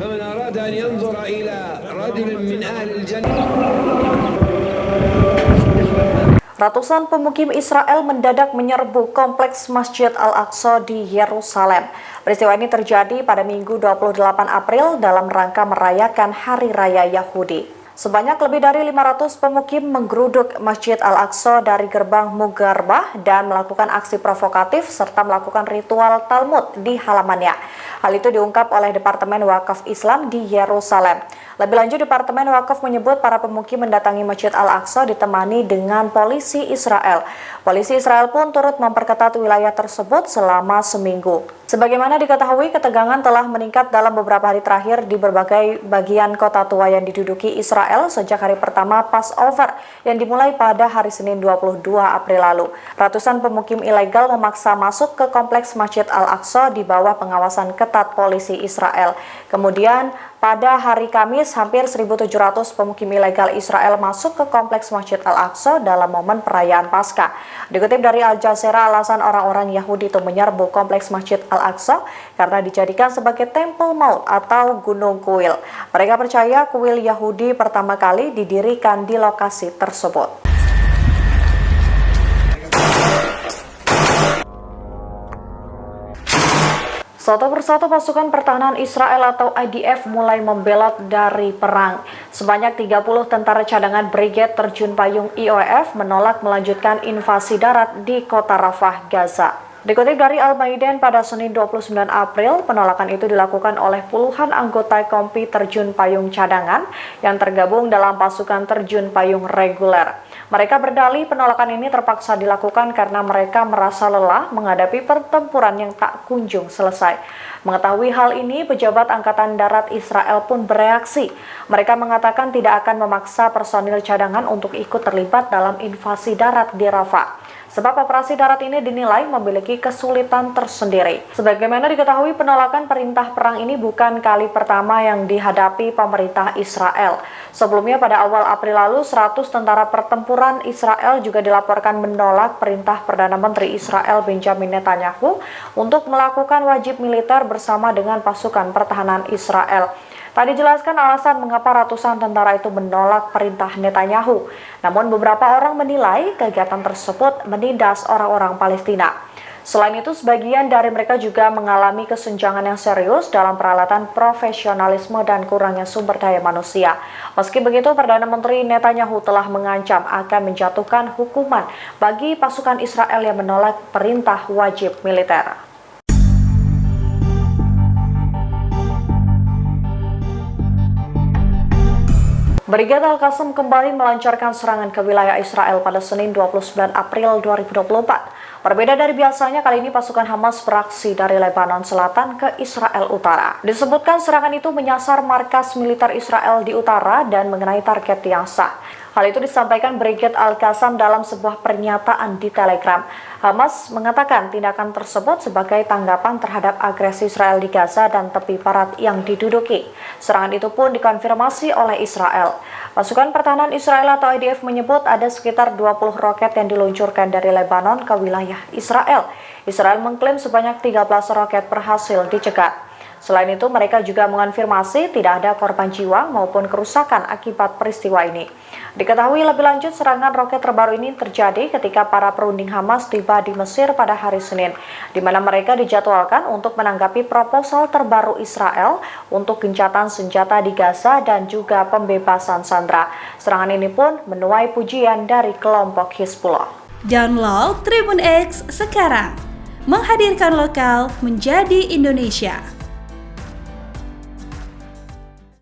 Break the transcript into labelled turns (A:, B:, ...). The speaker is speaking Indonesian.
A: فمن أراد أن ينظر إلى رجل من أهل الجنة.
B: Ratusan pemukim Israel mendadak menyerbu kompleks Masjid Al-Aqsa di Yerusalem. Peristiwa ini terjadi pada Minggu 28 April dalam rangka merayakan Hari Raya Yahudi. Sebanyak lebih dari 500 pemukim menggeruduk Masjid Al-Aqsa dari gerbang Mugarbah dan melakukan aksi provokatif serta melakukan ritual Talmud di halamannya. Hal itu diungkap oleh Departemen Wakaf Islam di Yerusalem. Lebih lanjut, Departemen Wakaf menyebut para pemukim mendatangi Masjid Al-Aqsa ditemani dengan polisi Israel. Polisi Israel pun turut memperketat wilayah tersebut selama seminggu. Sebagaimana diketahui, ketegangan telah meningkat dalam beberapa hari terakhir di berbagai bagian kota tua yang diduduki Israel sejak hari pertama Passover yang dimulai pada hari Senin 22 April lalu. Ratusan pemukim ilegal memaksa masuk ke kompleks Masjid Al-Aqsa di bawah pengawasan ketat polisi Israel. Kemudian, pada hari Kamis, hampir 1.700 pemukim ilegal Israel masuk ke kompleks Masjid Al-Aqsa dalam momen perayaan Paskah. Dikutip dari Al Jazeera, alasan orang-orang Yahudi itu menyerbu kompleks Masjid Al-Aqsa karena dijadikan sebagai Temple Mount atau Gunung Kuil. Mereka percaya kuil Yahudi pertama kali didirikan di lokasi tersebut. Satu persatu pasukan pertahanan Israel atau IDF mulai membelot dari perang. Sebanyak 30 tentara cadangan Brigade Terjun Payung IOF menolak melanjutkan invasi darat di kota Rafah, Gaza. Dikutip dari Al-Maiden pada Senin 29 April, penolakan itu dilakukan oleh puluhan anggota Kompi Terjun Payung Cadangan yang tergabung dalam pasukan terjun payung reguler. Mereka berdalih penolakan ini terpaksa dilakukan karena mereka merasa lelah menghadapi pertempuran yang tak kunjung selesai. Mengetahui hal ini, pejabat Angkatan Darat Israel pun bereaksi. Mereka mengatakan tidak akan memaksa personil cadangan untuk ikut terlibat dalam invasi darat di Rafah. Sebab operasi darat ini dinilai memiliki kesulitan tersendiri. Sebagaimana diketahui, penolakan perintah perang ini bukan kali pertama yang dihadapi pemerintah Israel. Sebelumnya pada awal April lalu, 100 tentara pertempuran Israel juga dilaporkan menolak perintah Perdana Menteri Israel Benjamin Netanyahu untuk melakukan wajib militer bersama dengan pasukan pertahanan Israel. Tak dijelaskan alasan mengapa ratusan tentara itu menolak perintah Netanyahu. Namun beberapa orang menilai kegiatan tersebut menindas orang-orang Palestina. Selain itu, sebagian dari mereka juga mengalami kesenjangan yang serius dalam peralatan profesionalisme dan kurangnya sumber daya manusia. Meski begitu, Perdana Menteri Netanyahu telah mengancam akan menjatuhkan hukuman bagi pasukan Israel yang menolak perintah wajib militer. Brigade Al-Qassam kembali melancarkan serangan ke wilayah Israel pada Senin 29 April 2024. Berbeda dari biasanya, kali ini pasukan Hamas beraksi dari Lebanon Selatan ke Israel Utara. Disebutkan serangan itu menyasar markas militer Israel di utara dan mengenai target yang sah. Hal itu disampaikan Brigade Al-Qassam dalam sebuah pernyataan di Telegram. Hamas mengatakan tindakan tersebut sebagai tanggapan terhadap agresi Israel di Gaza dan tepi barat yang diduduki. Serangan itu pun dikonfirmasi oleh Israel. Pasukan pertahanan Israel atau IDF menyebut ada sekitar 20 roket yang diluncurkan dari Lebanon ke wilayah Israel. Israel mengklaim sebanyak 13 roket berhasil dicegat. Selain itu, mereka juga mengonfirmasi tidak ada korban jiwa maupun kerusakan akibat peristiwa ini. Diketahui lebih lanjut, serangan roket terbaru ini terjadi ketika para perunding Hamas tiba di Mesir pada hari Senin, di mana mereka dijadwalkan untuk menanggapi proposal terbaru Israel untuk gencatan senjata di Gaza dan juga pembebasan sandera. Serangan ini pun menuai pujian dari kelompok Hizbullah.
C: Download Tribun X sekarang, menghadirkan lokal menjadi Indonesia.